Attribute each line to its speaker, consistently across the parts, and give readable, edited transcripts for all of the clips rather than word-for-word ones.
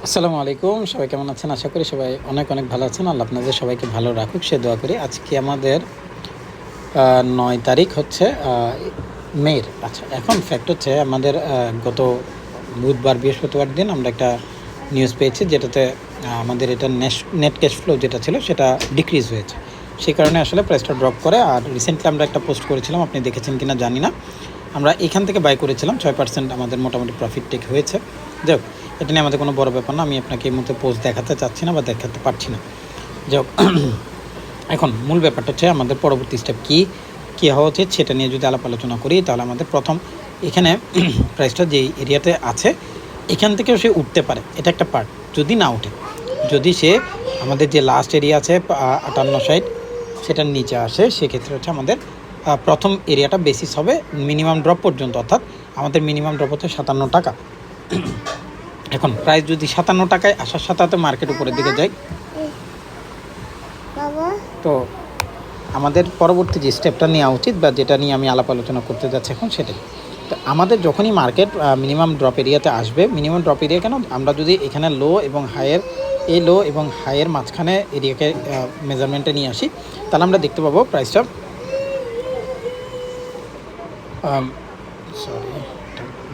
Speaker 1: আসসালামু আলাইকুম, সবাই কেমন আছেন? আশা করি সবাই অনেক অনেক ভালো আছেন। আল্লাহ আপনাদের সবাইকে ভালো রাখুক সে দোয়া করি। আজকে আমাদের 9 তারিখ হচ্ছে মের। আচ্ছা, এখন ফ্যাক্ট হচ্ছে আমাদের গত বুধবার বৃহস্পতিবার দিন আমরা একটা নিউজ পেয়েছি যেটাতে আমাদের এটা নেট ক্যাশ ফ্লো যেটা ছিল সেটা ডিক্রিজ হয়েছে। সেই কারণে আসলে প্রাইসটা ড্রপ করে। আর রিসেন্টলি আমরা একটা পোস্ট করেছিলাম, আপনি দেখেছেন কিনা জানি না। আমরা এখান থেকে বাই করেছিলাম, 6% আমাদের মোটামুটি প্রফিট টেক হয়েছে। যাই হোক, এটা নিয়ে আমাদের কোনো বড় ব্যাপার না। আমি আপনাকে এই মুহূর্তে পোস্ট দেখাতে চাচ্ছি না বা দেখাতে পারছি না। যাই হোক, এখন মূল ব্যাপারটা হচ্ছে আমাদের পরবর্তী স্টেপ কী হওয়া উচিত সেটা নিয়ে যদি আলাপ আলোচনা করি, তাহলে আমাদের প্রথম এখানে প্রাইসটা যেই এরিয়াতে আছে এখান থেকেও সে উঠতে পারে, এটা একটা পার্ট। যদি না উঠে, যদি সে আমাদের যে লাস্ট এরিয়া আছে 58-60 সেটার নিচে আসে, সেক্ষেত্রে হচ্ছে আমাদের প্রথম এরিয়াটা বেসিস হবে মিনিমাম ড্রপ পর্যন্ত, অর্থাৎ আমাদের মিনিমাম ড্রপ হচ্ছে 57 টাকা। এখন প্রাইস যদি 57 টাকায় আসার সাথে সাথে মার্কেট উপরের দিকে যায়, তো আমাদের পরবর্তী যে স্টেপটা নেওয়া উচিত বা যেটা নিয়ে আমি আলাপ আলোচনা করতে যাচ্ছি এখন সেটাই। তো আমাদের যখনই মার্কেট মিনিমাম ড্রপ এরিয়াতে আসবে, মিনিমাম ড্রপ এরিয়া কেন, আমরা যদি এখানে লো এবং হাইয়ের, এই লো এবং হাইয়ের মাঝখানে এরিয়াকে মেজারমেন্টে নিয়ে আসি, তাহলে আমরা দেখতে পাবো প্রাইসটা সরি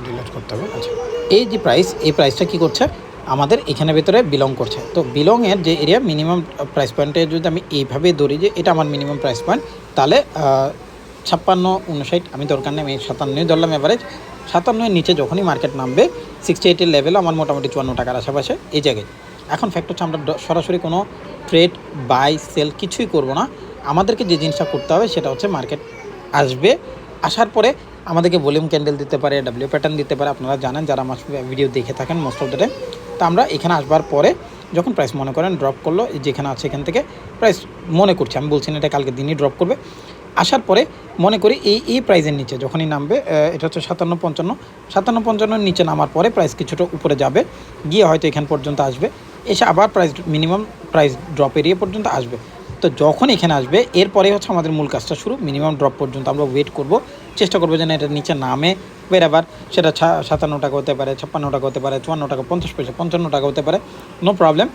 Speaker 1: ডিলিট করতে হবে। আচ্ছা, এই যে প্রাইস, এই প্রাইসটা কী করছে, আমাদের এখানে ভেতরে বিলং করছে। তো বিলংয়ের যে এরিয়া মিনিমাম প্রাইস পয়েন্টে যদি আমি এইভাবে ধরি যে এটা আমার মিনিমাম প্রাইস পয়েন্ট, তাহলে 56-59 আমি দরকার নেই, আমি 57 ধরলাম অ্যাভারেজ। 57-এর নিচে যখনই মার্কেট নামবে 68-এর লেভেলে আমার মোটামুটি 54 টাকার আশেপাশে এই জায়গায়। এখন ফ্যাক্ট হচ্ছে আমরা সরাসরি কোনো ট্রেড বাই সেল কিছুই করব না। আমাদেরকে যে জিনিসটা করতে হবে সেটা হচ্ছে মার্কেট আসবে, আসার পরে আমাদেরকে ভলিউম ক্যান্ডেল দিতে পারে, ডাব্লিউ প্যাটার্ন দিতে পারে, আপনারা জানেন যারা আমার ভিডিও দেখে থাকেন মোস্ট অফ দ্য টাইম। তো আমরা এখানে আসবার পরে যখন প্রাইস মনে করেন ড্রপ করলো, যেখানে আছে এখান থেকে প্রাইস মনে করছি, আমি বলছি না এটা কালকে দিনই ড্রপ করবে, আসার পরে মনে করি এই প্রাইসের নিচে যখনই নামবে, এটা হচ্ছে 57-55 নিচে নামার পরে প্রাইস কিছুটা উপরে যাবে, গিয়ে হয়তো এখান পর্যন্ত আসবে, এসে আবার price minimum price drop area পর্যন্ত আসবে। তো যখন এখানে আসবে এরপরে হচ্ছে আমাদের মূল কাজটা শুরু। মিনিমাম ড্রপ পর্যন্ত আমরা ওয়েট করব, চেষ্টা করবো যেন এটার নিচে নামে, বেরাবার সেটা 57 টাকা হতে পারে, 56 টাকা হতে পারে, 54 টাকা 50 পয়সা, 55 টাকা হতে পারে, নো প্রবলেম।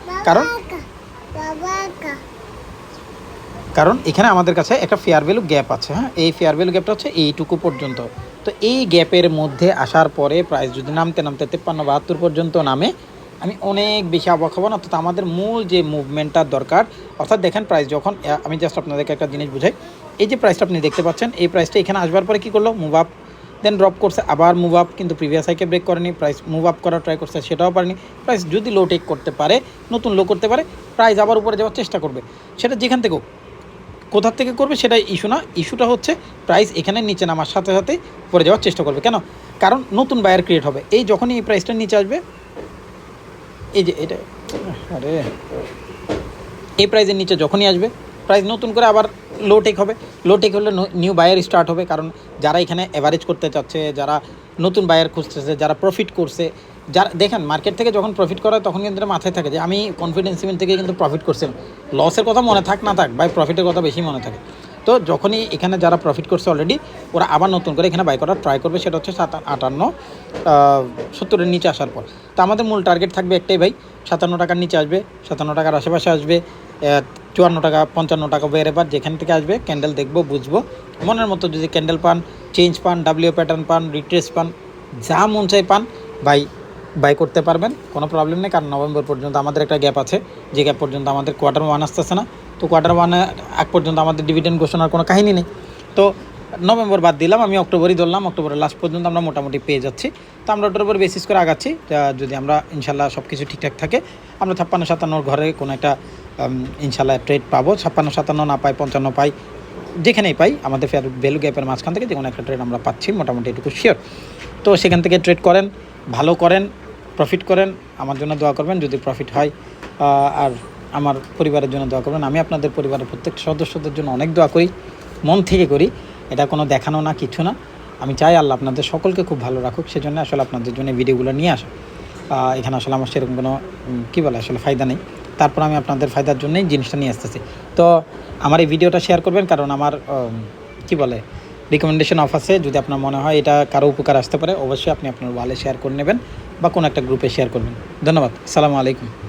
Speaker 1: কারণ এখানে আমাদের কাছে একটা ফেয়ার ভ্যালু গ্যাপ আছে। হ্যাঁ, এই ফেয়ার ভ্যালু গ্যাপটা হচ্ছে এইটুকু পর্যন্ত। তো এই গ্যাপের মধ্যে আসার পরে প্রাইস যদি নামতে 53-72 পর্যন্ত নামে, আমি অনেক বেশি অবাক হব না। অর্থাৎ আমাদের মূল যে মুভমেন্টটা দরকার, অর্থাৎ দেখেন প্রাইস যখন, আমি জাস্ট আপনাদেরকে একটা জিনিস বুঝাই, এই যে প্রাইসটা আপনি দেখতে পাচ্ছেন, এই প্রাইসটা এখানে আসবার পরে কী করলো, মুভ আপ, দেন ড্রপ করছে, আবার মুভ আপ, কিন্তু প্রিভিয়াস হাইকে ব্রেক করেনি, প্রাইস মুভ আপ করার ট্রাই করছে, সেটাও পারেনি। প্রাইস যদি লো টেক করতে পারে, নতুন লো করতে পারে, প্রাইস আবার উপরে যাওয়ার চেষ্টা করবে, সেটা যেখান থেকেও কোথা থেকে করবে সেটা ইস্যু না। ইস্যুটা হচ্ছে প্রাইস এখানে নিচে নামার সাথে সাথে পরে যাওয়ার চেষ্টা করবে। কেন? কারণ নতুন বায়ার ক্রিয়েট হবে। এই যখনই এই প্রাইসটা নিচে আসবে, এই যে এটা, আরে এই প্রাইসের নিচে যখনই আসবে, প্রাইস নতুন করে আবার লো টেক হবে। লো টেক হলে নিউ বায়ার স্টার্ট হবে। কারণ যারা এখানে অ্যাভারেজ করতে চাচ্ছে, যারা নতুন বায়ার খুঁজতেছে, যারা প্রফিট করছে, যারা দেখেন মার্কেট থেকে যখন প্রফিট করা তখন কিন্তু মাথায় থাকে যে আমি কনফিডেন্স ইভেন্ট থেকে কিন্তু প্রফিট করছিলাম। লসের কথা মনে থাক না থাক ভাই, প্রফিটের কথা বেশি মনে থাকে। তো যখনই এখানে যারা প্রফিট করছে অলরেডি, ওরা আবার নতুন করে এখানে বাই করার ট্রাই করবে, সেটা হচ্ছে 57-58-70-এর নিচে আসার পর। তো আমাদের মূল টার্গেট থাকবে একটাই ভাই, 57 টাকার নিচে আসবে, 57 টাকার আশেপাশে আসবে, 54 টাকা 55 টাকা বেড়েবার যেখান থেকে আসবে ক্যান্ডেল দেখবো, বুঝবো, মনের মতো যদি ক্যান্ডেল পান, চেঞ্জ পান, ডাব্লিউ প্যাটার্ন পান, রিট্রেস পান, যা মন চাই পান ভাই, বাই করতে পারবেন, কোনো প্রবলেম নেই। কারণ নভেম্বর পর্যন্ত আমাদের একটা গ্যাপ আছে, যে গ্যাপ পর্যন্ত আমাদের Q1 আসতেছে না। তো Q1 আগ পর্যন্ত আমাদের ডিভিডেন্ড ঘোষণার কোনো কাহিনী নেই। তো নভেম্বর বাদ দিলাম, আমি অক্টোবরই ধরলাম, অক্টোবরের লাস্ট পর্যন্ত আমরা মোটামুটি পেয়ে যাচ্ছি। তো আমরা ওটার উপর বেসিস করে আগাচ্ছি। যদি আমরা ইনশাল্লাহ সব কিছু ঠিকঠাক থাকে, আমরা 56-57 ঘরে কোনো একটা ইনশাল্লাহ ট্রেড পাবো। 56-57 না পাই, 55 পাই, যেখানেই পাই, আমাদের ফেয়ার ভ্যালু গ্যাপের মাঝখান থেকে যে কোনো একটা ট্রেড আমরা পাচ্ছি, মোটামুটি এটুকু শিওর। তো সেখান থেকে ট্রেড করেন, ভালো করেন, প্রফিট করেন, আমার জন্য দোয়া করবেন যদি প্রফিট হয়। আর আমার পরিবারের জন্য দোয়া করবেন। আমি আপনাদের পরিবারের প্রত্যেক সদস্যদের জন্য অনেক দোয়া করি, মন থেকে করি। এটা কোনো দেখানো না, কিছু না। আমি চাই আল্লাহ আপনাদের সকলকে খুব ভালো রাখুক, সেজন্য আসলে আপনাদের জন্য ভিডিওগুলো নিয়ে আসা। এখানে আসলে আমার সেরকম কোনো কী বলে আসলে ফায়দা নেই। তারপর আমি আপনাদের ফায়দার জন্যই জিনিসটা নিয়ে আসতেছি। তো আমার এই ভিডিওটা শেয়ার করবেন, কারণ আমার কী বলে রিকমেন্ডেশন অফ আছে। যদি আপনার মনে হয় এটা কারো উপকার আসতে পারে, অবশ্যই আপনি আপনার ওয়ালে শেয়ার করে নেবেন। বা কোনো একটা গ্রুপে শেয়ার করবেন। ধন্যবাদ। আসসালামু আলাইকুম।